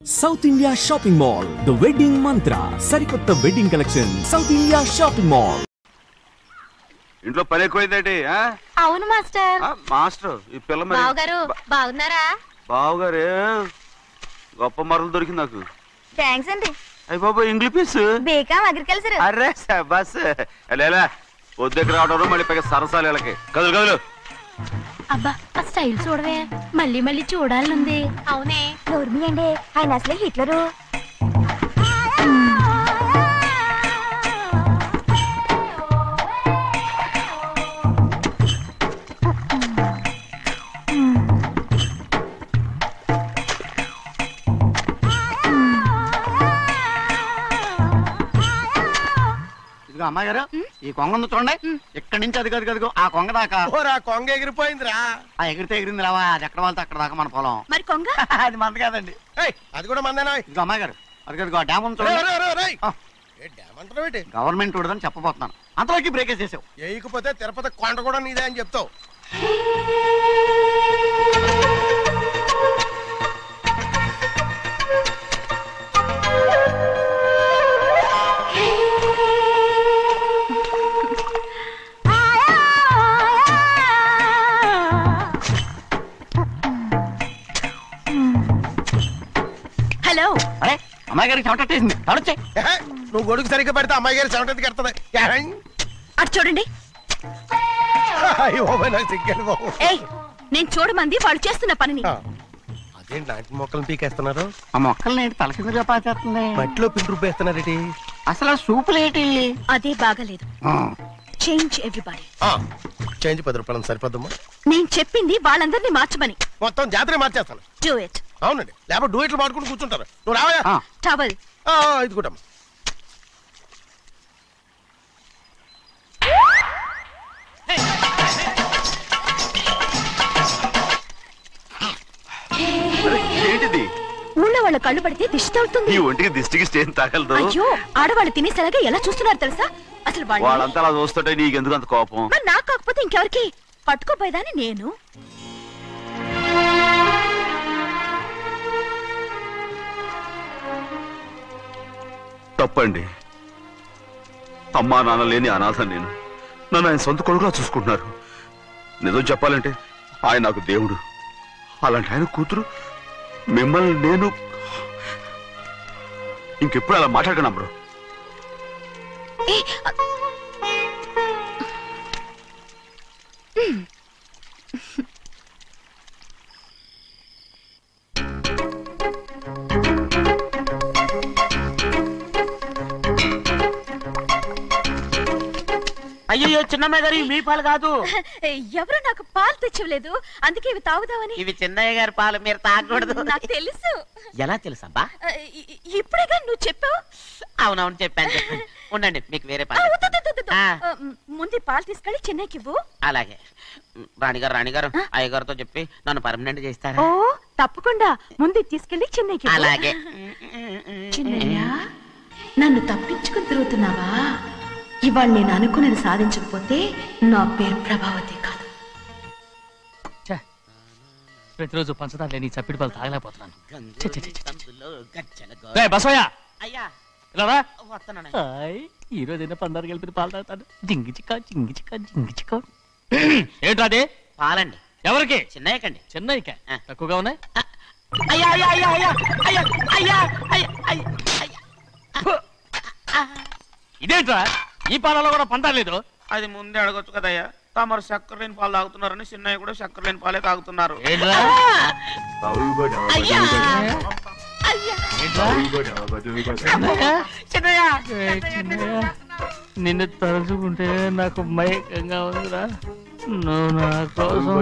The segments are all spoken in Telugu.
South India shopping mall the wedding మంత్ర సరికొత్త wedding collection south India shopping mall. ఇంట్లో పని ఎక్కువైందండి. అవును మాస్టర్. మాస్టర్ ఈ పిల్ల మరి బావగారు బాగున్నారా? బావగారే గొప్ప మరలు దొరికింది నాకు. థ్యాంక్స్ అండి. అయ్యి బాబు ఇంగ్లీష్ బీకామ్ అగ్రికల్చర్. అరే బస్ ఎలా పొద్దుకు రావడం మళ్ళీ పైగా సరసాలు వీళ్ళకి. కదులు కదులు. అబ్బా ఆ స్టైల్ చూడవే, మళ్ళీ మళ్ళీ చూడాలనుంది. అవునే నోర్మి అండి, ఆయన అసలే హిట్లరు. అమ్మాయి గారు ఈ కొంగ ఉంది చూడండి, ఇక్కడి నుంచి అది కదిగో ఆ కొంగ దాకా. కొంగ ఎగిరిపోయిందిరా. ఆ ఎగిరితే ఎగిరింది రావా, అది ఎక్కడ వాళ్ళతో అక్కడ దాకా మన పొలం. మరి కొంగ అది మంద కాదండి, అది కూడా మందేనా? ఇది అమ్మాయి గారు అది కదిగో ఆ డ్యామ్ ఉంది చూడండి. గవర్నమెంట్ ఉండదని చెప్పబోతున్నాను, అంతలోకి బ్రేక్ వేసేసావు. వేయకపోతే తిరుపతి కొండ కూడా నీదే అని చెప్తావు. హలో. అరే అమ్మాయి గారికి చెమటేసింది, తడొచ్చే. నువ్వు గొడుగు సరిగ్గా పెడితే అమ్మాయి గారి చెమటకి ఎడుతుంది. అటు చూడండి. ఏయ్, నేను చూడమంది వాళ్ళు చేస్తున్న పనిని. అదేంటి లాంటి మొక్కలను పీకేస్తున్నారు? ఆ మొక్కల్ని ఏంటి తల కిందగా పాచేస్తుంది? మట్టిలో పిండి రూపేస్తున్నారేటి? అసలు ఆ సూపులేటి? అదే బాగలేదు. Change everybody. చేంజ్ 10 రూపాయలు సరిపోద్దమ్మా. నేను చెప్పింది వాళ్ళందరినీ మార్చమని. మొత్తం జాతర మార్చేస్తాను. Do it. అవునండి, లేకపోతే డూయిట్లు పాడుకుంటూ కూర్చుంటారు. నువ్వు రావా? టవల్ ఇది కూడా ఏంటిది? ఊళ్ళో వాళ్ళ కళ్ళు పడితే దిష్టి తగులుతుంది. ఈ ఒంటికి దిష్టికి స్టేన్ తగలదు. అయ్యో, ఆడవాళ్ళు తినేసరిగా ఎలా చూస్తున్నారు తెలుసా? అసలు వాళ్ళంతా అలా చూస్తుంటే నీకెందుకు అంత కోపం? మరి నాకు కాకపోతే ఇంకెవరికి? పట్టుకోపోయేదాన్ని నేను. తప్పండి. అమ్మా నాన్న లేని అనాథ నేను. నన్ను ఆయన సొంత కొడుకులా చూసుకుంటున్నారు. నిజం చెప్పాలంటే ఆయన నాకు దేవుడు. అలాంటి ఆయన కూతురు మిమ్మల్ని నేను ఇంకెప్పుడు అలా మాట్లాడగలను బ్రో. అయ్యో చిన్నమ్మాయి గారు, మీ పాలు కాదు. ఎవరు నాకు పాలు తెచ్చలేదు, అందుకే ఇవి తాగుదామని. ఇవి చిన్నయ్య గారి పాలు, మీరు తాగకూడదు. నాకు తెలుసు. ఎలా తెలుసబ్బా? ఇప్పుడేగా నువ్వు చెప్పావు. అవునవును చెప్పాను. ఉండండి, మీకు వేరే పాలు. ముందు పాలు తీసుకెళ్ళి చెన్నైకి ఇవ్వు. అలాగే. రాణిగారు అయ్యగారితో చెప్పి నన్ను పర్మనెంట్ చేస్తారా? ఓ తప్పకుండా, ముందు తీసుకెళ్ళి చెన్నైకి. అలాగే. చిన్నయ్య, నన్ను తప్పించుకుని తిరుగుతున్నావా? ఇవాళ నేను అనుకున్నది సాధించకపోతే నా పేరు ప్రభావతి కాదు. ప్రతిరోజు పంచదార లేని చప్పిడి పాలు తాగలేకపోతున్నాను. ఈ రోజైనా పందారు కలిపి పాలు తాగుతాను. జింగి చిక్క జింగి చిక్క జింగి చిక్క. ఏంటది? పాలండి. ఎవరికి? చిన్నయ్యకండి. చిన్నయ్యక తక్కువగా ఉన్నాయి. ఇదేంట్రా, ఈ పాలలో కూడా పందాలేదు? అది ముందే అడగొచ్చు కదయ్యా. తమరు చక్కెర లేని పాలు తాగుతున్నారని చిన్నయ్య కూడా చక్కెర లేని పాలే తాగుతున్నారు. నిన్ను తలుచుకుంటే నాకు మైకంగా ఉందిరా. నువ్వు నా కోసం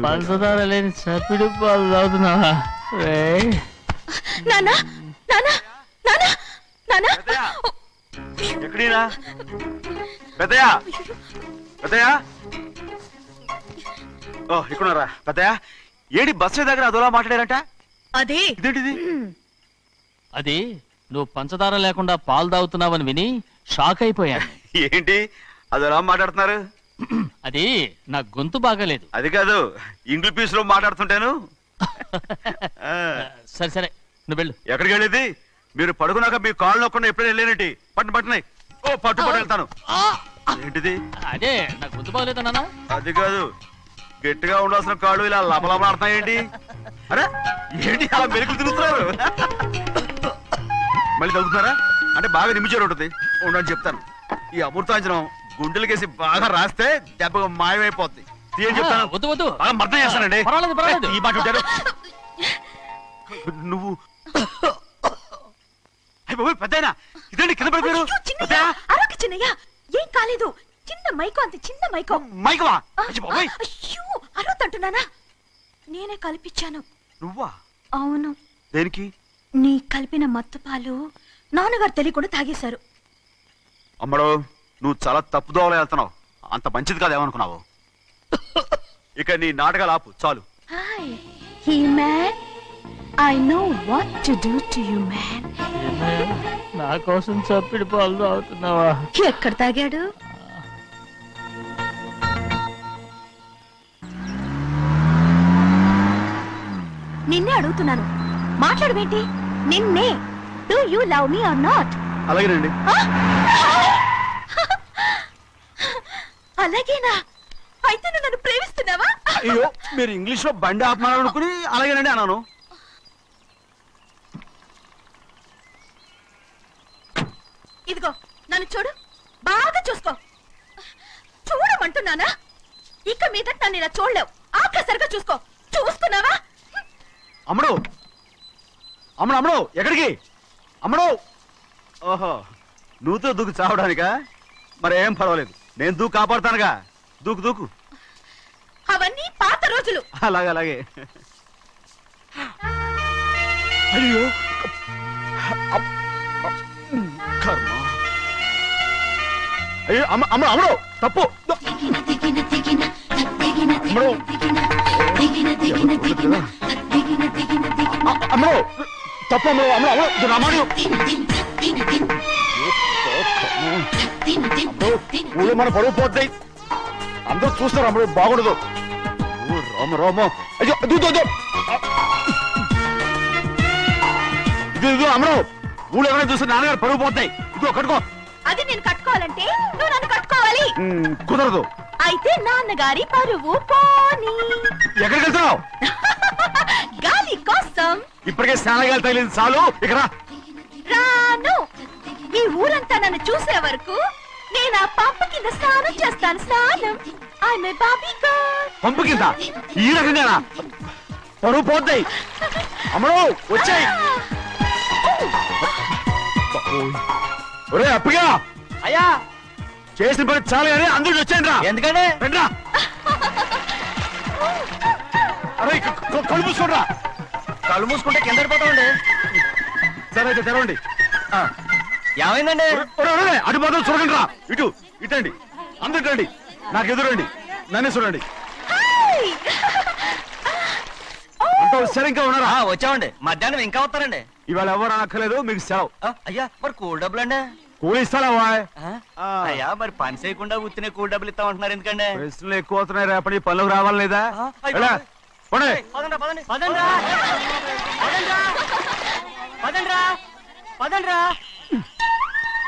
పంచదార లేని చప్పిడి పాలు తాగుతున్నావా? ఎక్కడీనా పెద్దయా? పెద్దయా, ఇక్కడున్నారా? పెద్దయా, ఏడి బస్సు దగ్గర అదోలా మాట్లాడారంట. అదే ఇదేంటిది? అది నువ్వు పంచదార లేకుండా పాలు తాగుతున్నావని విని షాక్ అయిపోయాను. ఏంటి అదోలా మాట్లాడుతున్నారు? అది నా గొంతు బాగాలేదు. అది కాదు, ఇంగ్లీష్ లో మాట్లాడుతుంటాను. సరే సరే, నువ్వు వెళ్ళు. ఎక్కడికి వెళ్ళేది? మీరు పడుకున్నాక మీ కాళ్ళు నొక్కకుండా ఎప్పుడైనా వెళ్ళేనటి పట్టునాయి. ఓ పట్టు వెళ్తాను. ఏంటిది? అదే నాకు గుర్తు బాగలేదన్నా. అది కాదు, గట్టిగా ఉండాల్సిన కాళ్ళు ఇలా లపలపడుతున్నాయేంటి? అరే ఏంటి అలా మెరుకులు తిరుగుతున్నారు? మళ్ళీ తగ్గుతున్నారా? అంటే బాగా నిమిషాలు ఉంటుంది. ఉండని చెప్తాను. ఈ అమృతాంజనం గుండెలకేసి బాగా రాస్తే దెబ్బగా మాయమైపోద్ది. తీయని చెప్తాను. వద్దు వద్దు, బాగా మర్దం చేస్తానండి. పర్వాలేదు. ఈ మాట ఉంటారు నువ్వు. పెద్దయినా ఇదండి కింద పడిపోయారు. చిన్నయ్య ఏం కాలేదు. చిన్న మైకో, అంత చిన్న మైకో. మైకవా? అయ్యో అరవతంటున్నానా? నేనే కల్పించాను. నువ్వా? అవును. దేనికి? నీ కలిపిన మత్తు పాలు నాన్నగారు తెలియకుండా తాగేశారు. అమ్మడో, నువ్వు చాలా తప్పుదోవలో వెళ్తున్నావు. అంత మంచిది కాదు ఏమనుకున్నావు? ఇక నీ నాటకాలు ఆపు చాలు. Hi he man, I know what to do to you man. నా కోసం చప్పిడి పాలు తాగుతున్నావా? ఎక్కడ తాగాడు? నిన్నే అడుగుతున్నాను, మాట్లాడవేంటి? నిన్నే. Do you love me or not? అలాగేనండి. అలాగేనా? అయితే నువ్వు నన్ను ప్రేమిస్తున్నావా? అయ్యో, మీరు ఇంగ్లీష్ లో బండి ఆపమాలనుకుని అలాగేనండి అన్నాను. ఇదిగో నన్ను చూడు, బాగా చూసుకో. చూడమంటున్నానా? ఇక మీద నన్ను ఇలా చూడలేవు. ఆఖసరిగా చూసుకో. చూసుకున్నావా? అమ్మడు అమ్మడు అమ్మడు ఎక్కడికి? అమ్మడు. ఓహో, నువ్వుతో దూకు చావడానికా? మరేం పర్వాలేదు, నేను దూకు కాపాడుతానుగా. దూకు దూకు. అవన్నీ పాత రోజులు. అలాగే అలాగే. అయ్యో కర్మ. అయ్యో అమ్మ అమ్మ అమ్మడు తప్పు. అమ్మడు అమ్మడు తప్పు. అమ్మడు అమ్మడు అమ్మడు రామాడు. ఊళ్ళో మన పరువు పోతాయి. అందరూ చూస్తారు. అమ్మడు బాగుండదు. రామ రామ. అయ్యో ఇది అమ్మడు, ఊళ్ళో ఎవరైనా చూస్తే నాన్నగారు పరువు పోతాయి. ఇదిగో కట్టుకో. అది నేను కట్టుకోవాలంటే నువ్వు నన్ను కట్టుకోవాలి. కుదరదు. అయితే నాన్నగారి పరువు పోనీ. ఎక్కడికి వెళ్తున్నావు? గాలి కోసం. ఇప్పటికే స్నానగాలి తగిలింది చాలు. ఇక్కడ రాను. ఈ ఊరంతా నన్ను చూసే వరకు నేను ఆ పంపు కింద స్నానం చేస్తాను. స్నానం. ఐఎమ్ ఏ బాబీ గర్ల్. పంపు కింద ఈ రకంగా పరువు పోతాయి. అమ్మడు వచ్చాయి. ఒరే అప్పగా, అయ్యా చేసిన పని చాలు కానీ అందరికి వచ్చాను రా. ఎందుకంటే రండి రా. అరే కళ్ళు మూసుకోండి రా. కళ్ళు మూసుకుంటే కింద పడిపోతామండి. సరే అయితే తెరవండి. ఏమైందండి? అటు మాత్రం చూడండి రా. ఇటు ఇటండి. అందరు రండి. నాకు ఎదురండి. నన్నే చూడండి. అంతా వచ్చారు. ఇంకా ఉన్నారా? వచ్చామండి. మధ్యాహ్నం ఇంకా వస్తారండి. ఇవాళ ఎవరు అనక్కర్లేదు, మీకు సెలవు. అయ్యా మరి కూల్ డబ్బులు అండి? కూలి ఇస్తారా? అయ్యా మరి పని చేయకుండా ఉత్తినే కూల్ డబ్బులు ఇస్తామంటున్నారు ఎందుకండి? ప్రశ్నలు ఎక్కువ అవుతున్నాయి. రేపటి పనులకు రావాలి లేదా?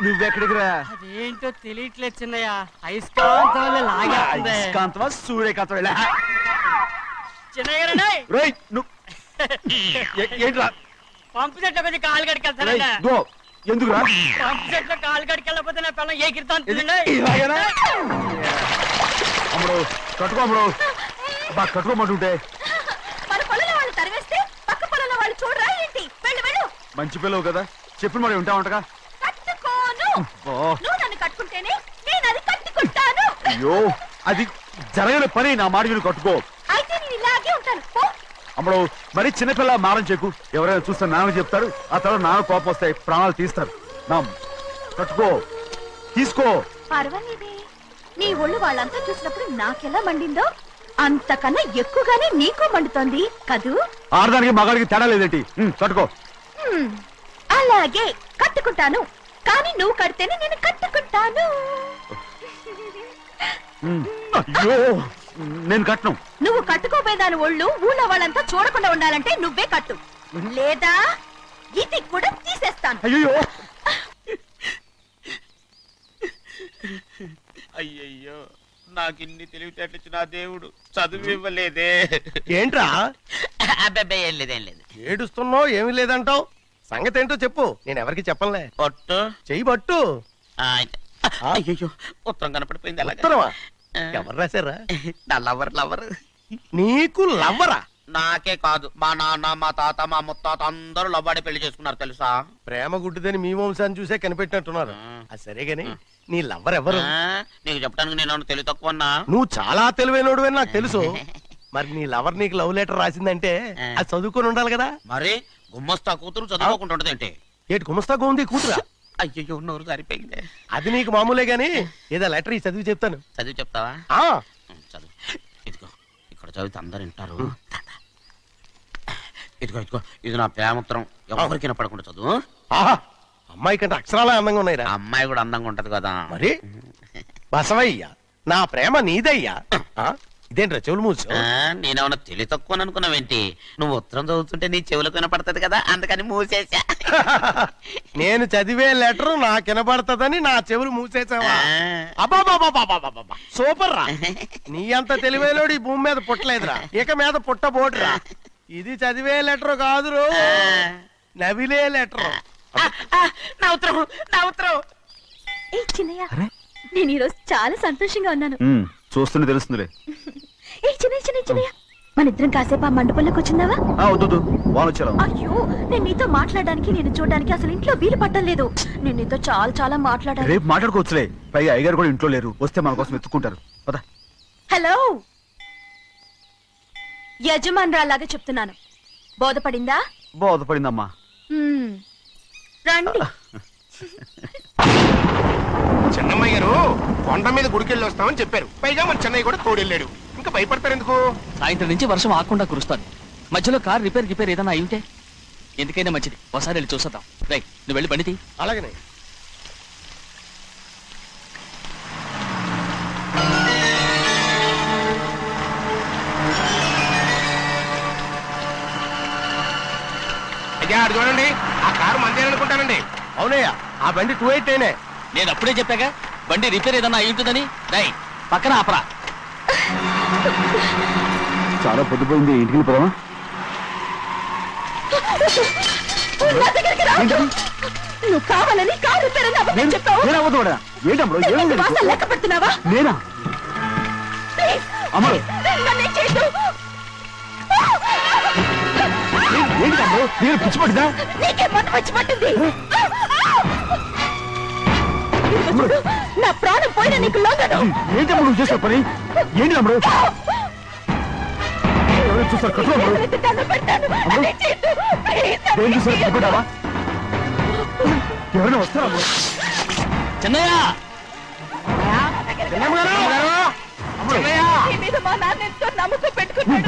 నువ్వెక్కడికి రా? అదేంటో తెలియట్లేదు చిన్నయ్య. అయస్కాంతం అయస్కాంతమా సూర్యకాంతం? చిన్నయ్య ఏంట్రా? పంపు చెట్ల కొంచెం కాలు కడికెళ్తానండి. ఎందుకురా? పంపు చెట్ల కాలు కడికెళ్ళకపోతే నా పిల్లలు ఎగిరితాను. అమ్మడు కట్టుకో. అమ్మడు బా కట్టుకోమంటుంటే మన పొలంలో వాళ్ళు తరివేస్తే పక్క పొలంలో వాళ్ళు చూడరా ఏంటి? వెళ్ళు వెళ్ళు. మంచి పిల్లవు కదా, చెప్పిన మరి ఉంటావంటగా. కట్టుకోను. నువ్వు నన్ను కట్టుకుంటేనే నేను అది కట్టుకుంటాను. అయ్యో, అది జరగని పని. నా మాట మీరు కట్టుకో. అయితే నేను ఇలాగే ఉంటాను. అమ్మడు మరి చిన్నపిల్ల మారం చెక్కు. ఎవరైనా చూస్తే నాన్న చెప్తారు. ఆ తర్వాత నాన్న కోపం వస్తాయి, ప్రాణాలు తీస్తారు. నా కట్టుకో, తీసుకో. పర్వాలేదే, నీ ఒళ్ళు వాళ్ళంతా చూసినప్పుడు నాకెలా మండిందో అంతకన్నా ఎక్కువగానే నీకు మండుతోంది కదూ? ఆడదానికి మగాడికి తేడా లేదేంటి? కట్టుకో. అలాగే కట్టుకుంటాను. కానీ నువ్వు కడితేనే నేను కట్టుకుంటాను. అయ్యో, నేను కట్టను. నువ్వు కట్టుకోపోయేదాని ఒళ్ళు ఊళ్ళో వాళ్ళంతా చూడకుండా ఉండాలంటే నువ్వే కట్టు. లేదా ఇది కూడా తీసేస్తాను. అయ్యో అయ్యయ్యో నాకు ఇన్ని తెలివితేటలు నా దేవుడు చదువు ఇవ్వలేదే. ఏంట్రా అబ్బాయి ఏం లేదు ఏం లేదు. ఏడుస్తున్నావు? ఏమీ లేదంటావు. సంగతి ఏంటో చెప్పు, నేను ఎవరికి చెప్పనులే. పట్టు చెయ్యి పట్టు. అయ్యో ఉత్తరం కనపడిపోయింది. ఉత్తరమా? ఎవరు రాశారా? నా లవర్ లవర్. నీకు లవ్వరా? నాకే కాదు, మా నాన్న మా తాత మా ముత్తాత అందరూ లవ్వాడి పెళ్లి చేసుకున్నారు తెలుసా. ప్రేమ గుడ్డిదని మీ వంశాన్ని చూసే కనిపెట్టినట్టున్నారు. అది సరే గాని నీ లవ్వర్ ఎవరు? నీకు చెప్పడానికి నేను తెలివి తక్కువన్నా. నువ్వు చాలా తెలివైనోడువని నాకు తెలుసు. మరి నీ లవర్ నీకు లవ్ లెటర్ రాసిందంటే అది చదువుకొని ఉండాలి కదా. మరి గుమ్మస్తా కూతురు చదువుకోకుండా ఉండదు ఏంటి? ఏటి గుమస్తాగా ఉంది కూతురా? అయ్యో నోరు సరిపోయింది. అది నీకు మామూలే గాని ఏదో లెటర్ ఈ చదివి చెప్తాను. చదివి చెప్తావా? ఆ చదువు. ఇదిగో ఇక్కడ చదివితే అందరు వింటారు. ఇదిగో ఇదిగో ఇది నా ప్రేమోత్తరం. ఎవరికి వినపడకుండా చదువు. ఆహా, అమ్మాయి కంటే అక్షరాలే అందంగా ఉన్నాయిరా. అమ్మాయి కూడా అందంగా ఉంటది కదా. మరి బసవయ్య, నా ప్రేమ నీదయ్యా. ఇదేంట్రా చెవులు మూసు? నేనేమన్నా తెలివి తక్కువ అనుకున్నావేంటి? నువ్వు ఉత్తరం చదువుతుంటే నీ చెవులకు వినపడుతుంది కదా, అందుకని మూసేసా. నేను చదివే లెటర్ నాకు వినపడుతుందని నా చెవులు మూసేసావా? అబ్బాబాబాబాబాబాబా, సూపర్ రా. నీ అంత తెలివేలోడు ఈ భూమి మీద పుట్టలేదురా, ఇక మీద పుట్టబోటురా. ఇది చదివే లెటర్ కాదురు, నవిలే లెటర్. నా ఉత్తరం నా ఉత్తరం. ఏ చిన్నయ్య, నేను ఈరోజు చాలా సంతోషంగా ఉన్నాను. చూస్తుంటే తెలుస్తుందిలే. ఏ చిన్నయ్య, మన ఇద్దరం కాసేపు ఆ మండపంలోకి వచ్చిందావా? వద్దు, వాళ్ళు వచ్చారు. అయ్యో, నేను నీతో మాట్లాడడానికి నేను చూడడానికి అసలు ఇంట్లో వీలు పట్టలేదు. నేను నీతో చాలా చాలా మాట్లాడాలి. రేపు మాట్లాడుకోవచ్చులే. పైగా అయ్యగారు కూడా ఇంట్లో లేరు, వస్తే మన కోసం ఎత్తుకుంటారు. పద. హలో, యజమానురాలాగా చెప్తున్నాను, బోధపడిందా? బోధపడిందమ్మా. రండి. చెన్నమ్మాయి గారు కొండ మీద గుడికెళ్ళి వస్తామని చెప్పారు. పైగా మన చెన్నయ్య కూడా తోడెళ్ళాడు. ఇంకా భయపడతారు ఎందుకు? సాయంత్రం నుంచి వర్షం ఆకుండా కురుస్తాను. మధ్యలో కార్ రిపేర్ ఏదైనా అయి ఉంటే ఎందుకైనా మంచిది ఒకసారి వెళ్ళి చూసేద్దాం. రై, నువ్వు వెళ్ళి బండి తీ. అలాగనే. అయ్యా, అది చూడండి, ఆ కారు మందేననుకుంటానండి. అవునయ్యా, ఆ బండి 288. నేను అప్పుడే చెప్పాగా బండి రిపేర్ ఏదన్నా అయి ఉంటుందని. రై, పక్కన ఆపరా. చాలా పొద్దుపోయింది, ఇంటికి వెళ్ళిపోదామా? నువ్వు కావాలని కారు రిపేర్ అని అబద్ధం చెప్పావు. లెక్క పెడుతున్నావా? నేనా? అమ్మా, పిచ్చి పట్టిందా? నీకే మొత్తం పిచ్చి పట్టింది. నా ప్రాణం పోయినా నీకు లొంగను. ఏంటమ్మా నువ్వు చేసే పని? ఏంటి అమ్మడు? చూస్తారు కట్టు. ఎవరైనా వస్తారా? చెన్నయ్య, మా నాన్న ఎంతో నమ్మకం పెట్టుకున్నాడు.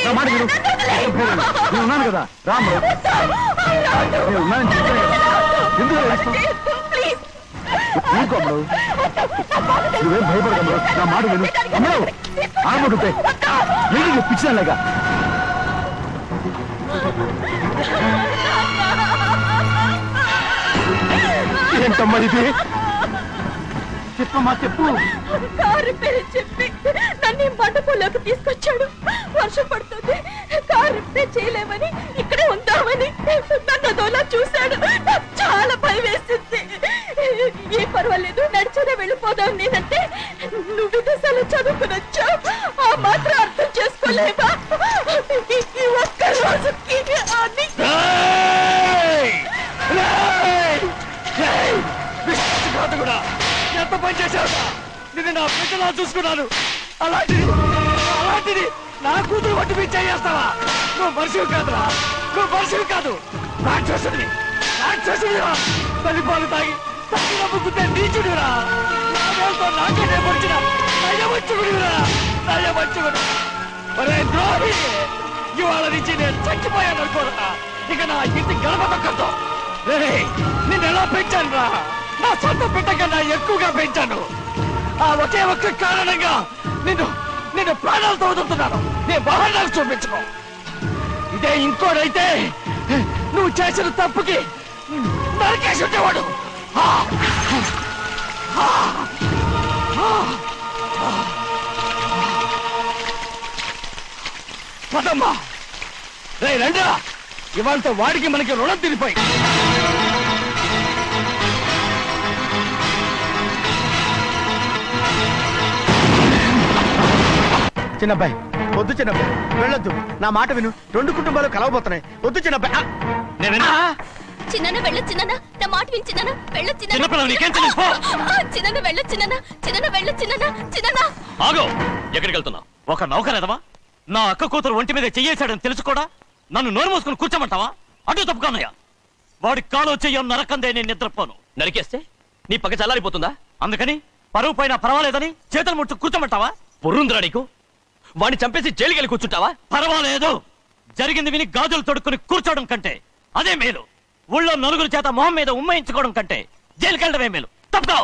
నా మాట విను. నేను ఉన్నాను కదా, రాము. నేను ఉన్నానని చెప్పాను కదా, ఎందుకు అమ్మడు? నువ్వేం భయపడకమ్మడు, నా మాట విను. అమ్మడు ఆడబడుతాయి ఏంటి పిచ్చిదాలేగా? ఏంటమ్మా ఇది? చెప్పమ్మా, చెప్పు. కారు పేరు చెప్పి నన్ను మండపంలోకి తీసుకొచ్చాడు. వర్షం పడుతుంది, కారు రిపేర్ చేయలేమని ఇక్కడే ఉందామని నన్ను అదోలా చూశాడు. నాకు చాలా భయం వేసింది. ఏ పర్వాలేదు, నడిచేదే వెళ్ళిపోదాం. నేనంటే నువ్వు విదేశాలు చదువుకుని వచ్చావు, ఆ మాత్రం అర్థం చేసుకోలేవా? ఈ ఒక్క రోజుకి ఎంత పని చేశావు? నిన్ను నా బిడ్డలా చూసుకున్నాను. అలాంటిది నా కూతురు పట్టి మీద చేస్తావా? నువ్వు మనిషివి కాదురా, నువ్వు మనిషివి కాదు, రాక్షసుడివి. తల్లిపాలు తాగి నమ్ముకుంటే నీచుడిరా. నాకే పొడిచిన నయవంచుకుడిరా. ఒరే ద్రోహి, ఇవాళ నుంచి నేను చచ్చిపోయాను అనుకోరా. ఇక నా ఇంటి గడప తొక్కతో. నిన్ను ఎలా పెంచాను రా? నా సొంత బిడ్డ కన్నా ఎక్కువగా పెంచాను. ఆ ఒకే ఒక్క కారణంగా నిన్ను ప్రాణాలతో వదులుతున్నాను. నేను బాగా చూపించుకో. ఇదే ఇంకోడైతే నువ్వు చేసిన తప్పుకి నరికేసి ఉండేవాడు. పదమ్మా, రే రండా, ఇవాళతో వాడికి మనకి రుణం తిరిగిపోయి. చిన్నబ్బాయి వద్దు, చిన్నబ్బాయి వెళ్ళొద్దు, నా మాట విను. 2 కుటుంబాలు కలవబోతున్నాయి. వద్దు చిన్నబ్బాయి. చిన్న వెళ్ళ చిన్న నా మాట విని చిన్న వెళ్ళ చిన్న వెళ్ళ చిన్న వెళ్ళ చిన్న. ఆగో, ఎక్కడికి వెళ్తున్నావు? ఒక నౌకరేదవా నా అక్క కూతురు ఒంటి మీద చెయ్యేశాడని తెలుసు కూడా నన్ను నోరు మూసుకుని కూర్చోమంటావా? అటు తప్పుకున్నాయా? వాడి కాలో చెయ్యం నరకందే నేను నిద్రపోను. నరికేస్తే నీ పక్క చల్లారిపోతుందా? అందుకని పరువు పైన పర్వాలేదని చేతులు ముట్టు కూర్చోమంటావా? పొర్రుందిరా నీకు? వాడిని చంపేసి జైలుకెళ్ళి కూర్చుంటావా? పర్వాలేదు, జరిగింది విని గాజులు తొడుక్కుని కూర్చోవడం కంటే అదే మేలు. ఊళ్ళో నలుగురు చేత మొహం మీద ఉమ్మయించుకోవడం కంటే జైలుకెళ్ళడమే మేలు. తప్పుకో.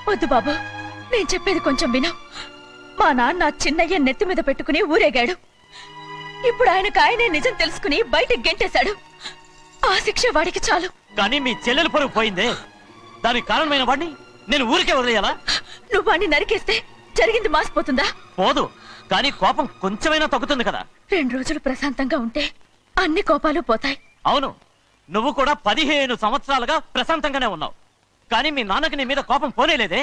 వద్దు బాబు, నేను చెప్పేది కొంచెం విను. మా నాన్న చిన్నయ్య నెత్తి మీద పెట్టుకుని ఊరేగాడు. ఇప్పుడు ఆయనే నిజం తెలుసుకుని బయటకు గెంటేశాడు. ఆ శిక్ష వాడికి చాలు. కానీ మీ చెల్లెలు పరువు పోయిందే, దానికి కారణమైన వాడిని నేను ఊరికే వదిలేయాలా? నువ్వు వాడిని నరికేస్తే జరిగింది మాసిపోతుందా? పోదు, కానీ కోపం కొంచెమైనా తగ్గుతుంది కదా. 2 రోజులు ప్రశాంతంగా ఉంటే అన్ని కోపాలు పోతాయి. అవును, నువ్వు కూడా 15 సంవత్సరాలుగా ప్రశాంతంగానే ఉన్నావు, కానీ మీ నాన్నకి నీ మీద కోపం పోనేలేదే.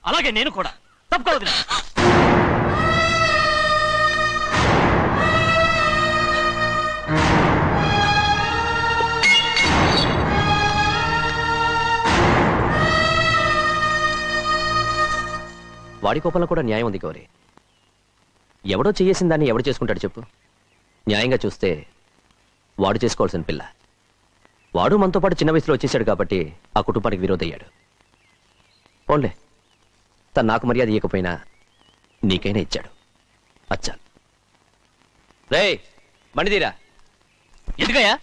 అలాగే నేను కూడా. తప్పుకోవద్దు. వాడి కోపంలో కూడా న్యాయం ఉంది గౌరీ. ఎవడో చేసిన దాన్ని ఎవడు చేసుకుంటాడు చెప్పు? న్యాయంగా చూస్తే వాడు చేసుకోవాల్సిన పిల్ల. వాడు మనతో పాటు చిన్న వయసులో వచ్చేసాడు కాబట్టి ఆ కుటుంబానికి విరోధయ్యాడు. పోన్లే, తను నాకు మర్యాద ఇవ్వకపోయినా నీకైనా ఇచ్చాడు. అచ్చా రే మణిదీరా. ఎందుకయ్యా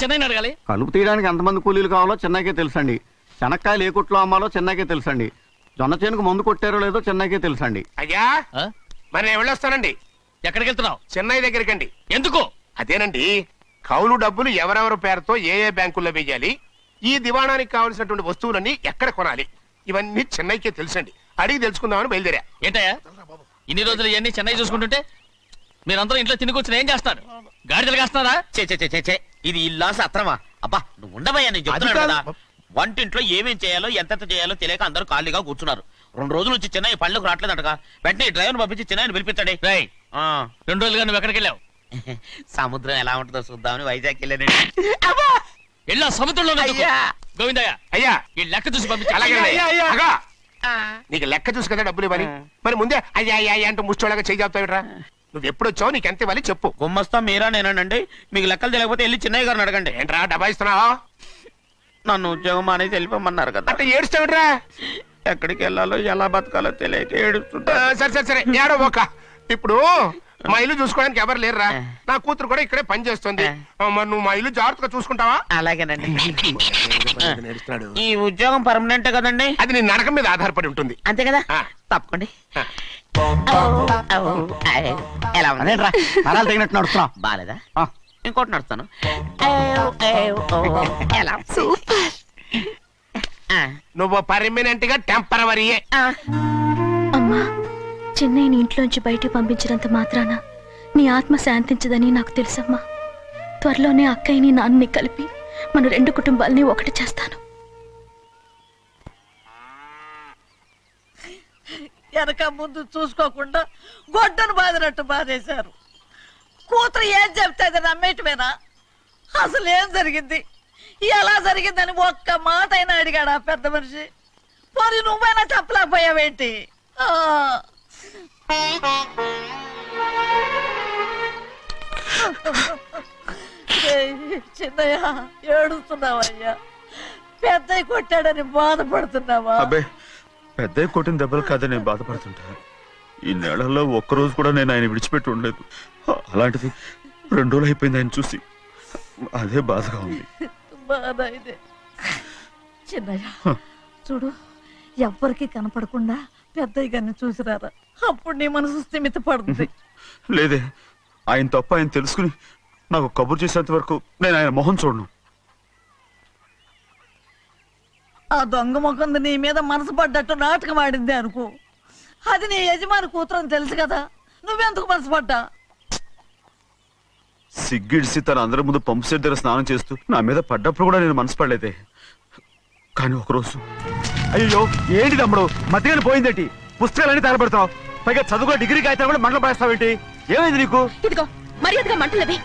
చెన్నైని అడగాలి? కలుపు తీయడానికి ఎంతమంది కూలీలు కావాలో చెన్నైకే తెలుసండి. శనక్కాయలు ఏ కొట్లో అమ్మాలో చెన్నైకే తెలుసండి. జొన్న చేనుకు మందు కొట్టారో లేదో చెన్నైకే తెలుసండి. అయ్యా మరి నేను వెళ్ళొస్తానండి. ఎక్కడికి వెళ్తున్నావు? చెన్నై దగ్గరికండి. ఎందుకు? అదేనండి, కౌలు డబ్బులు ఎవరెవరి పేరుతో ఏ బ్యాంకుల్లో వేయాలి, ఈ దివాణానికి కావలసినటువంటి వస్తువులన్నీ ఎక్కడ కొనాలి, ఇవన్నీ చెన్నైకే తెలుసండి. అడిగి తెలుసుకుందామని బయలుదేరా. ఏంటయ్యా ఇన్ని రోజులు ఇవన్నీ చెన్నై చూసుకుంటుంటే మీరందరూ ఇంట్లో తిని కూర్చొని ఏం చేస్తారు? గాడిదలు కాస్తున్నారా? చే ఇది ఇల్లా సత్రమా? అబ్బా నువ్వు ఉండబోయా, నేను చెప్తున్నాను కదా. వంటింట్లో ఏమేం చేయాలో ఎంతెంత చేయాలో తెలియక అందరూ ఖాళీగా కూర్చున్నారు. 2 రోజులు వచ్చి చెన్నై పళ్ళకు రావట్లేదంటగా. వెంటనే డ్రైవర్ పంపించి చెన్నైని పిలిపించండి. 2 రోజులుగా నువ్వు ఎక్కడికి వెళ్ళావు? సముద్రం ఎలా ఉంటుందో చూద్దామని వైజాగ్ వెళ్ళానండి. వెళ్ళా సముద్రంలో గోవిందయ్య అయ్యా ఈ లెక్క చూసి పంపించి. నీకు లెక్క చూసి కదా డబ్బులు ఇవ్వాలి. మరి ముందే అయ్యా అయ్యా అంటూ ముష్టోళ్ళగా చేయి చెప్తావిట్రా. నువ్వు ఎప్పుడు వచ్చావు, నీకు ఎంత ఇవ్వాలి చెప్పు. గుమ్మస్తా మీరా నేనండి. మీకు లెక్కలు తెలియకపోతే వెళ్ళి చిన్నయ్య గారిని అడగండి. ఏంట్రా డబ్బా ఇస్తున్నావా? నన్ను ఉద్యోగం అనేది వెళ్ళిపోమన్నారు కదా. అంటే ఏడుస్తావిట్రా. ఎక్కడికి వెళ్ళాలో ఎలా బతకాలో తెలియక ఏడుస్తుంటా. సరే ఏడో ఒక. ఇప్పుడు మా ఇల్లు చూసుకోవడానికి ఎవరు లేరురా. నా కూతురు కూడా ఇక్కడే పని చేస్తుంది. మరి నువ్వు మా ఇల్లు జాగ్రత్తగా చూసుకుంటావా? అలాగేనండి. ఈ ఉద్యోగం పర్మనెంట్ కదండి? అది నీ నరకం మీద ఆధారపడి ఉంటుంది. అంతే కదా. తప్పకండి. ఎలా అదేంట్రా నరాలు తగినట్టు నడుస్తున్నావు? బాలేదా? ఇంకోటి నడుస్తాను. ఎలా? నువ్వు పర్మనెంట్ గా టెంపరవరీయే. అమ్మా, చెన్నైని ఇంట్లోంచి బయటికి పంపించినంత మాత్రాన నీ ఆత్మ శాంతించదని నాకు తెలుసమ్మా. త్వరలోనే అక్కయ్యని నాన్నని కలిపి మన 2 కుటుంబాలని ఒకటి చేస్తాను. వెనక ముందు చూసుకోకుండా గొడ్డను బాదినట్టు బాధేశారు. కూతురు ఏం చెప్తే నమ్మేటమేనా? అసలు ఏం జరిగింది, ఎలా జరిగిందని ఒక్క మాట అయినా అడిగాడు ఆ పెద్ద మనిషి. పోనీ నువ్వైనా చెప్పలేకపోయావేంటి? చిన్నయ్య ఏడుస్తున్నావయ్యా? పెద్దయ్య కొట్టాడని బాధపడుతున్నావా? అబ్బే, పెద్దయ్య కొట్టిన దెబ్బలు కాదని నేను బాధపడుతుంటా. ఈ నెలలో ఒక్కరోజు కూడా నేను ఆయన విడిచిపెట్టి ఉండలేదు. అలాంటిది 2 రోజులు అయిపోయింది ఆయన చూసి. అదే బాధగా ఉంది. బాధ ఇదే. చిన్నయ్య చూడు, ఎవ్వరికి కనపడకుండా పెద్దయ్య గారిని చూసిరారా, అప్పుడు నీ మనసు స్థిమిత పడుతుంది. లేదే, ఆయన తప్ప ఆయన తెలుసుకుని నాకు కబురు చేసేంత వరకు నేను ఆయన మొహం చూడను. ఆ దొంగ ముఖంది నీ మీద మనసు పడ్డట్టు నాటకం ఆడింది అనుకో, అది నీ యజమాని కూతురని తెలుసు కదా, నువ్వెందుకు మనసు పడ్డా? సిగ్గిడిసి తన అందరి ముందు పంపు సెట్ దగ్గర స్నానం చేస్తూ నా మీద పడ్డప్పుడు కూడా నేను మనసు పడలేదే. కానీ ఒకరోజు అయ్యో ఏంటి తమ్ముడు మధ్యగానే పోయిందేంటి? పుస్తకాలన్నీ తగలబెడతావు, పైగా చదువుకో డిగ్రీ కాగితాలు కూడా మంటలు పడేస్తావేంటి? ఏమైంది నీకు? ఇదిగో మర్యాదగా మంటలవి.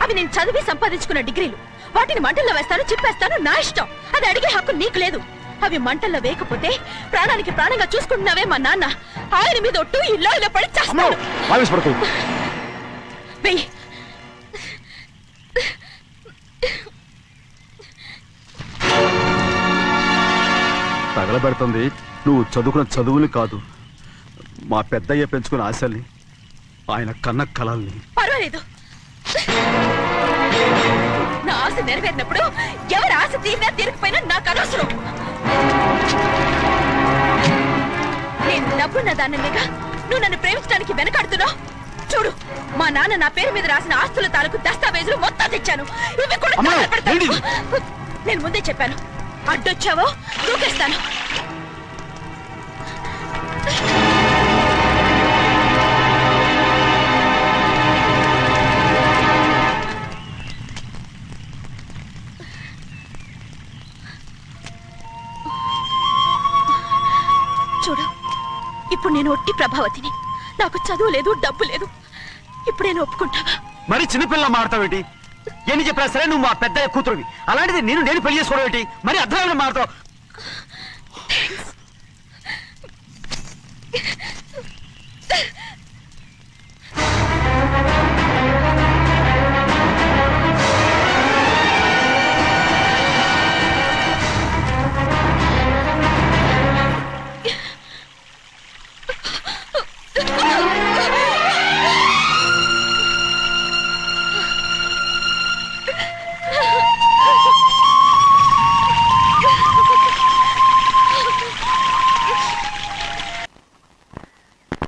అవి నేను చదివి సంపాదించుకున్న డిగ్రీలు. వాటిని మంటల్లో వేస్తాను, చిప్పేస్తాను, నా ఇష్టం. అది అడిగే హక్కు నీకు లేదు. అవి మంటల్లో వేయకపోతే ప్రాణానికి ప్రాణంగా చూసుకుంటున్నావే మా నాన్న. ఆయన మీద ఒట్టు ఇల్లు ఇలా పడి చేస్తాను. వెయ్యి. తగలబెడుతుంది నువ్వు చదువుకున్న చదువుని కాదు, మా పెద్దయ్య పెంచుకున్న ఆశల్ని, ఆయన కన్న కలల్ని. పర్వాలేదు, నా ఆశ నెరవేరినప్పుడు ఎవరి ఆశ తీరినా తీరకపోయినా నాకు అనవసరం. నేను డబ్బున్న దానిగా నువ్వు నన్ను ప్రేమించడానికి వెనకాడుతున్నావు. చూడు, మా నాన్న నా పేరు మీద రాసిన ఆస్తుల తాలూకు దస్తావేజులు మొత్తం తెచ్చాను. ఇవి కూడా నేను ముందే చెప్పాను, అడ్డొచ్చావో దూకేస్తాను. చూడు, ఇప్పుడు నేను ఒట్టి ప్రభావతిని. నాకు చదువు లేదు, డబ్బు లేదు. ఇప్పుడు నేను ఒప్పుకుంటావా? మరి చిన్నపిల్ల మాడతావేంటి? ఎన్ని చెప్పినా సరే నువ్వు మా పెద్ద కూతురువి. అలాంటిది నేను పెళ్లి చేసుకోవడం ఏంటి? మరి అర్థమైన మాడతావు.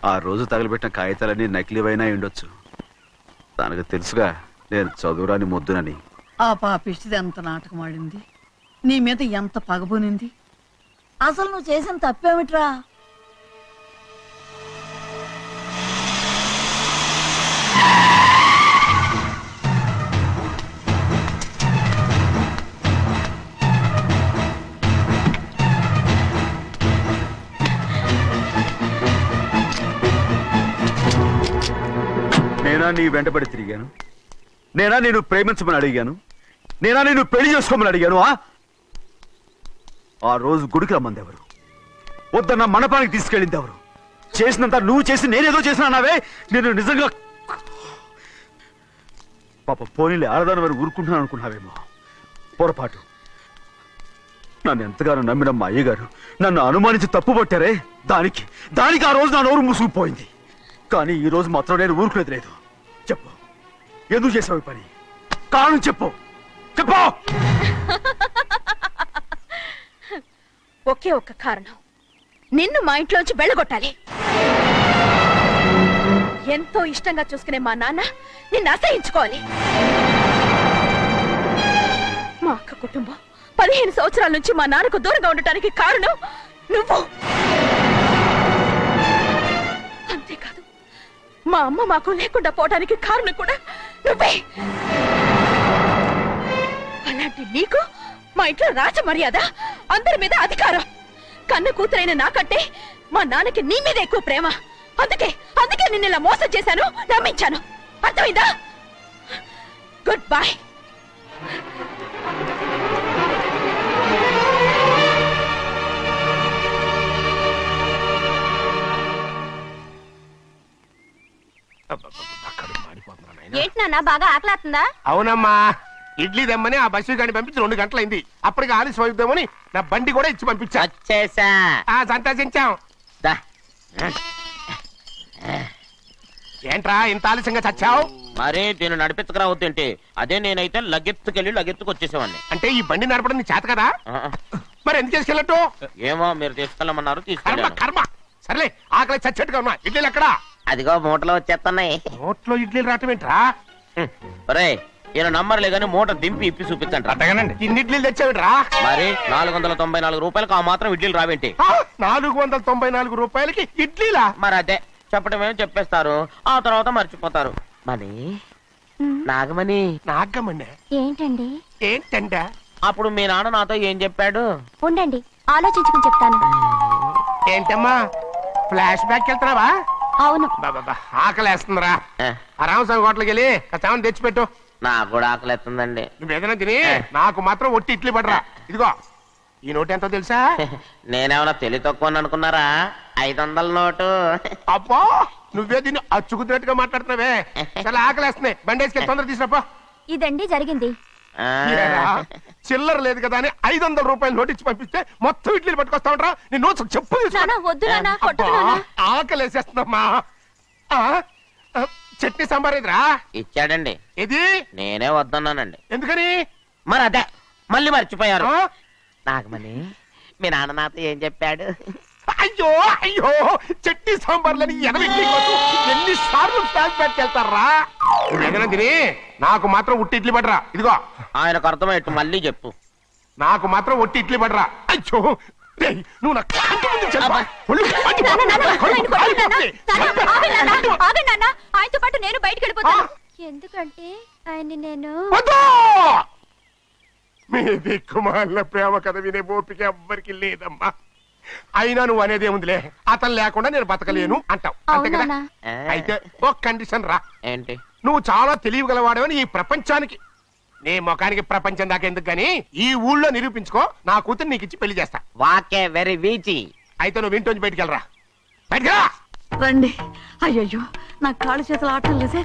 ఆ రోజు తగలబెట్టిన కాగితాలన్నీ నకిలీవైనా ఉండొచ్చు. తనకు తెలుసుగా నేను చదువురాని మొద్దునని. ఆ పాపిష్టిది ఎంత నాటకం ఆడింది, నీ మీద ఎంత పగబోనింది. అసలు నువ్వు చేసిన తప్పేమిట్రా? నేనా నీ వెంటబడి తిరిగాను? నేనా నేను ప్రేమించమని అడిగాను? నేనా నేను పెళ్లి చేసుకోమని అడిగాను? ఆ రోజు గుడికి రమ్మంది ఎవరు? వద్దన్న మండపానికి తీసుకెళ్ళింది ఎవరు? చేసినంత నువ్వు చేసి నేనేదో చేసినావే. నేను నిజంగా పాప పోనీలే ఆడదాని వారు ఊరుకుంటున్నాను అనుకున్నావేమో. పొరపాటు. నన్ను ఎంతగానో నమ్మిన మా అయ్యగారు నన్ను అనుమానించి తప్పుపట్టారే, దానికి ఆ రోజు నా నోరు మూసుకుపోయింది. కానీ ఈ రోజు మాత్రం నేను ఊరుకునేది లేదు. చెప్పు, ఎందుకు చేసావు పని? కారణం చెప్పు. ఒకే ఒక్క కారణం, నిన్ను మా ఇంట్లోంచి వెళ్ళగొట్టాలి. ఎంతో ఇష్టంగా చూసుకునే మా నాన్న నిన్ను అసహించుకోవాలి. మా అక్క కుటుంబం 15 సంవత్సరాల నుంచి మా నాన్నకు దూరంగా ఉండటానికి కారణం నువ్వు. అంతేకాదు, మా అమ్మ మాకు లేకుండా పోవడానికి కారణం కూడా నువ్వే. అలాంటి నీకు మా ఇంట్లో రాజ మర్యాద, అందరి మీద అధికారం. కన్న కూతురైన నాకంటే మా నాన్నకి నీ మీద ఎక్కువ ప్రేమ. అందుకే నిన్ను ఇలా మోసం చేశాను, నమ్మించాను. అర్థమైందా? Good bye. ఏంటి నాన్న, బాగా ఆకలాతుందా? అవునమ్మా, ఇడ్లీ దమ్మని ఆ బస్సు గాని పంపించి 2 గంటలైంది. అప్పటికి ఆలస్యం అవుతామని నా బండి కూడా ఇచ్చి పంపించా. సంతోషించాం. ఏంట్రా ఇంత ఆలస్యంగా చచ్చావు? మరే దీన్ని నడిపెత్తుకురావద్దేంటి? అదే నేనైతే లగెత్తుకు వచ్చేసేవాడిని. అంటే ఈ బండి నడపడం నీ చేత కదా? మరి ఎందుకు చేసుకెళ్ళట్టు? ఏమో, మీరు తీసుకెళ్ళమన్నారు, కర్మ. సర్లే, ఆకలి చచ్చట్టుగా ఉన్నా. ఇడ్లీలు ఎక్కడా? అదిగో మూటలో వచ్చేస్తున్నాయి. నోట్లో ఇడ్లీలు రావటం ఏంట్రా? ఒరే ఈయన నంబర్లే గానీ మూట దింపి ఇప్పి చూపించండి. అట్టగానండి. ఇన్ని ఇడ్లీలు తెచ్చావిడ్రా? మరి 494 రూపాయలకు ఆ మాత్రం ఇడ్లీలు రావేంటి? 494 రూపాయలకి ఇడ్లీలా? మరి అదే చెప్పడమేమో చెప్పేస్తారు, ఆ తర్వాత మర్చిపోతారు. మనీ నాగమణి. నాగమణి ఏంటండి? ఏంటంట? అప్పుడు మీ నాన్న నాతో ఏం చెప్పాడు? ఉండండి ఆలోచించుకుని చెప్తాను. ఏంటమ్మా ఫ్లాష్ బ్యాక్ వెళ్తున్నావా? అవును. బాబా ఆకలేస్తుందిరా. రామస్వామి హోటల్కి వెళ్ళి కచామని తెచ్చిపెట్టు. నాకు కూడా ఆకలేస్తుందండి. నువ్వేదైనా తిని నాకు మాత్రం ఒట్టి ఇడ్లీ పడరా. ఇదిగో ఈ నోటు ఎంతో తెలుసా? నేనేమన్నా తెలివి తక్కువ అనుకున్నారా? 500 నోటు. అబ్బా నువ్వే దీన్ని అచ్చుకుతున్నట్టుగా మాట్లాడుతున్నావే. చాలా ఆకలేస్తున్నాయి, బండేసుకెళ్ళి తొందర తీసినప్ప. ఇదండి జరిగింది. చిల్లర లేదు కదా అని 500 రూపాయలు నోటు ఇచ్చి పంపిస్తే మొత్తం ఇడ్లీలు పట్టుకొస్తా ఉంటా. నీ నోట్స్ చెప్పు. ఆకలేసేస్తుందమ్మా. చట్నీ సాంబార్ ఇదిరా? ఇచ్చాడండి. ఇది నేనే వద్దన్నానండి. ఎందుకని? మరి అదే మళ్ళీ మర్చిపోయారు. నాగమణి మీ నాన్న నాతో ఏం చెప్పాడు? అయ్యో అయ్యో చట్నీ సాంబార్లని ఎన్నిసార్లు ఫ్లాష్ బ్యాక్ వెళ్తారా? ఏదైనా తిని నాకు మాత్రం ఉట్టి ఇడ్లీ పడరా. ఇదిగో ఆయనకు అర్థమయ్యట్టు మళ్ళీ చెప్పు. నాకు మాత్రం ఒట్టి ఇడ్లీ పడరా. అయ్యో నువ్వు ఆయనతో పాటు నేను బయటకు వెళ్ళిపోతాను. ఎందుకంటే ఆయన నేను మీ దిక్కుమాల ప్రేమ కథ వినే ఓపిక ఎవ్వరికి లేదమ్మా. అయినా నువ్వు అనేది ఏముందిలే, అతను లేకుండా నేను బతకలేను అంటావు అంతే కదా? అయితే ఒక కండిషన్ రా. ఏంటి? నువ్వు చాలా తెలియగలవాడవని ఈ ప్రపంచానికి, నీ ముఖానికి ప్రపంచం దాకా ఎందుకు గానీ ఈ ఊళ్ళో నిరూపించుకో. నా కూతురు నీకు ఇచ్చి పెళ్లి చేస్తా. వాకే వెరీ వీచి. అయితే నువ్వు ఇంటి నుంచి బయటికి వెళ్ళరా. బయటకెళ్ళా రండి. అయ్యయ్యో నా కాళ్ళు చేతులు ఆటలు లేదే.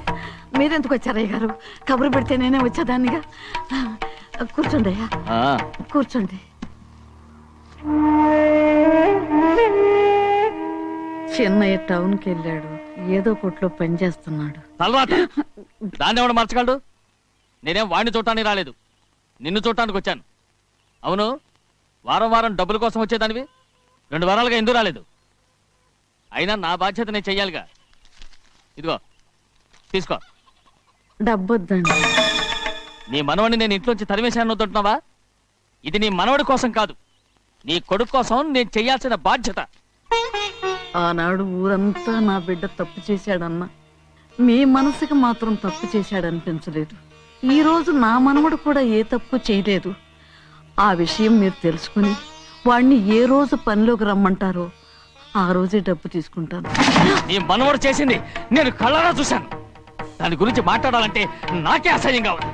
మీరెందుకు వచ్చారయ్య గారు? కబురు పెడితే నేనే వచ్చేదాన్నిగా. కూర్చోండి అయ్యా, కూర్చోండి. చిన్నయ్య టౌన్కి వెళ్ళాడు, ఏదో కొట్లో పని చేస్తున్నాడు. దాన్ని ఎవడు మార్చగలడు? నేనేం వాడిని చూడటానికి రాలేదు, నిన్ను చూడటానికి వచ్చాను. అవును, వారం వారం డబ్బుల కోసం వచ్చేదానివి 2 వారాలుగా ఎందుకు రాలేదు? అయినా నా బాధ్యత నేను చెయ్యాలిగా. ఇదిగో తీసుకో. డబ్బొద్దండి. నీ మనవడిని నేను ఇంట్లోంచి తరిమేశాను వద్దంటున్నావా? ఇది నీ మనవడి కోసం కాదు, నీ కొడుకు కోసం నేను చెయ్యాల్సిన బాధ్యత. ఆనాడు ఊరంతా నా బిడ్డ తప్పు చేశాడన్నా, మీ మనసుకి మాత్రం తప్పు చేశాడనిపించలేదు. ఈ రోజు నా మనవడు కూడా ఏ తప్పు చేయలేదు. ఆ విషయం మీరు తెలుసుకుని వాడిని ఏ రోజు పనిలోకి రమ్మంటారో ఆ రోజే డబ్బు తీసుకుంటాను. నీ మనవడు చేసింది నేను కళ్ళారా చూశాను. దాని గురించి మాట్లాడాలంటే నాకే అసహ్యంగా ఉంది.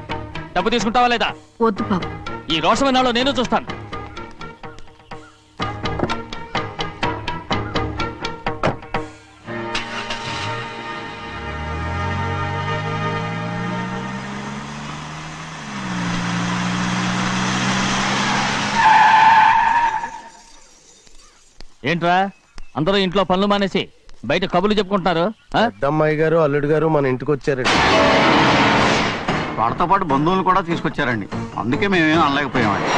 డబ్బు తీసుకుంటావా లేదా? వద్దు బాబు. ఈ రోషమన్నాలో నేను చూస్తాను. ఏంట్రా అందరూ ఇంట్లో పనులు మానేసి బయట కబుర్లు చెప్పుకుంటున్నారు? పెద్దమ్మాయి గారు అల్లుడు గారు మన ఇంటికి వచ్చారండి. వాళ్ళతో పాటు బంధువులు కూడా తీసుకొచ్చారండి, అందుకే మేమేం అనలేకపోయామండి.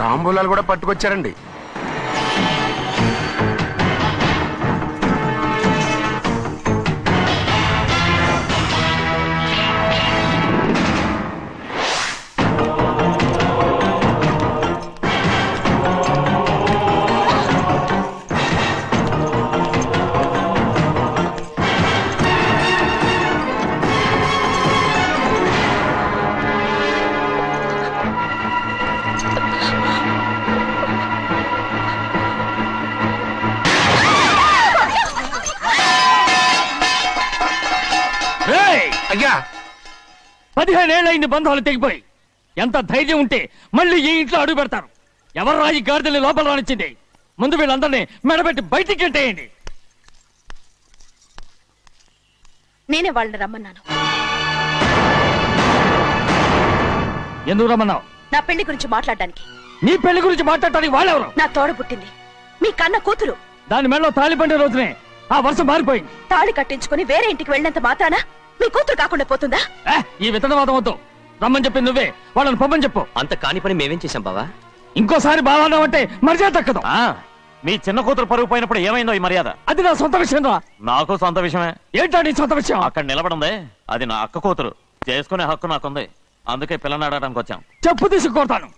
తాంబూలాలు కూడా పట్టుకొచ్చారండి. అయ్యా 15 ఏళ్ళైంది బంధాలు తెగిపోయి. ఎంత ధైర్యం ఉంటే మళ్ళీ ఈ ఇంట్లో అడుగు పెడతారు? ఎవరు రాయి గాడిదల్ని లోపల రానిచ్చింది? ముందు వీళ్ళందరినీ మెడబెట్టి బయటికి గెట్టేయండి. నేనే వాళ్ళని రమ్మన్నాను. ఎందుకు రమ్మన్నావు? నా పెళ్లి గురించి మాట్లాడడానికి. నీ పెళ్లి గురించి మాట్లాడటానికి వాళ్ళెవరు? నా తోడ పుట్టింది, మీ కన్న కూతురు. దాని మెడలో తాళి పండే రోజునే ఆ వర్షం మారిపోయింది. తాళి కట్టించుకుని వేరే ఇంటికి వెళ్ళినంత మాత్రాన మీ కూతురు కాకుండా పోతుందా? ఈ విత్తనవాదం వద్దు. రమ్మని చెప్పి నువ్వే వాళ్ళని పంపని చెప్పు. అంత కాని పని మేమేం చేశాం బావా? ఇంకోసారి బావాన్నావంటే మర్యాద తక్కదు. మీ చిన్న కూతురు పరుగు పోయినప్పుడు ఏమైందో ఈ మర్యాద? అది నా సొంత విషయం రా. నాకు సొంత విషయమే. ఏంటో నీ సొంత విషయం? అక్కడ నిలబడింది అది నా అక్క కూతురు. చేసుకునే హక్కు నాకుంది. అందుకే పిల్లని అడగడానికి వచ్చాం. చెప్పు తీసుకొడతాను.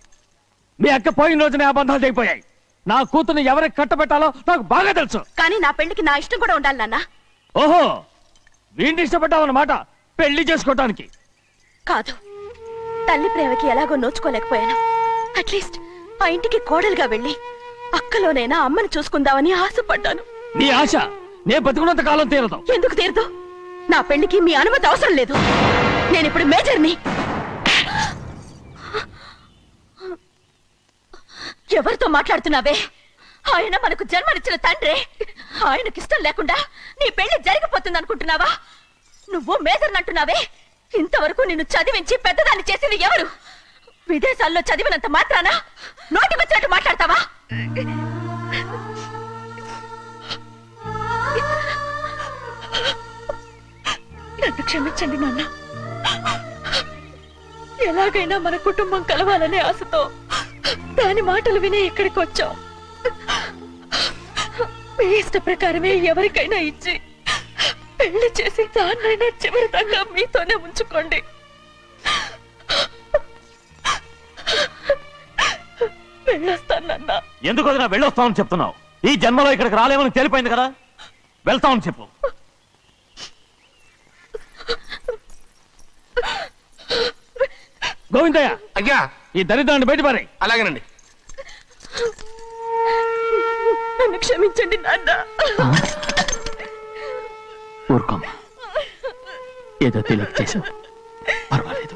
మీ అక్క పోయిన రోజునే అబద్ధాలు అయిపోయాయి. నా కూతుర్ని ఎవరికి కట్టబెట్టాలో నాకు బాగా తెలుసు. కానీ నా పెళ్లికి నా ఇష్టం కూడా ఉండాలి నాన్న. ఓహో, వీడిని ఇష్టపడ్డావన్నమాట పెళ్లి చేసుకోవటానికి. కాదు, తల్లి ప్రేమకి ఎలాగో నోచుకోలేకపోయాను. అట్లీస్ట్ ఆ ఇంటికి కోడలుగా వెళ్ళి అక్కలోనైనా అమ్మని చూసుకుందామని ఆశపడ్డాను. నీ ఆశ నే బతుకున్నంత కాలం తీరదు. ఎందుకు తీరదు? నా పెళ్లికి మీ అనుమతి అవసరం లేదు. నేను ఇప్పుడు మేజర్ని. ఎవరితో మాట్లాడుతున్నావే? ఆయన మనకు జన్మనిచ్చిన తండ్రి. ఆయనకిష్టం లేకుండా నీ పెళ్లి జరిగిపోతుంది అనుకుంటున్నావా? నువ్వు మేజర్ని అంటున్నావే. ఇంతవరకు నిన్ను చదివించి పెద్దదాన్ని చేసింది ఎవరు? విదేశాల్లో చదివినంత మాత్రాన నోటికొచ్చినట్టు మాట్లాడతావా? నన్ను క్షమించండి నాన్న. ఎలాగైనా మన కుటుంబం కలవాలనే ఆశతో దాని మాటలు వినే ఇక్కడికి వచ్చాం. మీ ఇష్ట ప్రకారమే ఎవరికైనా ఇచ్చి పెళ్లి చేసి దాన్నైనా చివరి దాకా మీతోనే ఉంచుకోండి. వెళ్ళొస్తానన్నా. ఎందుకు వదినా వెళ్ళొస్తామని చెప్తున్నావు? ఈ జన్మలో ఇక్కడికి రాలేమని తెలిపోయింది కదా. వెళ్తామని చెప్పు. గోవిందయ్య, అయ్యా ఈ దరిద్రాన్ని బయటపడి. అలాగేనండి. నన్ను క్షమించండి నాన్న. ఊరుకోమ్మా, ఏదో తెలియక చేసావు, పర్వాలేదు.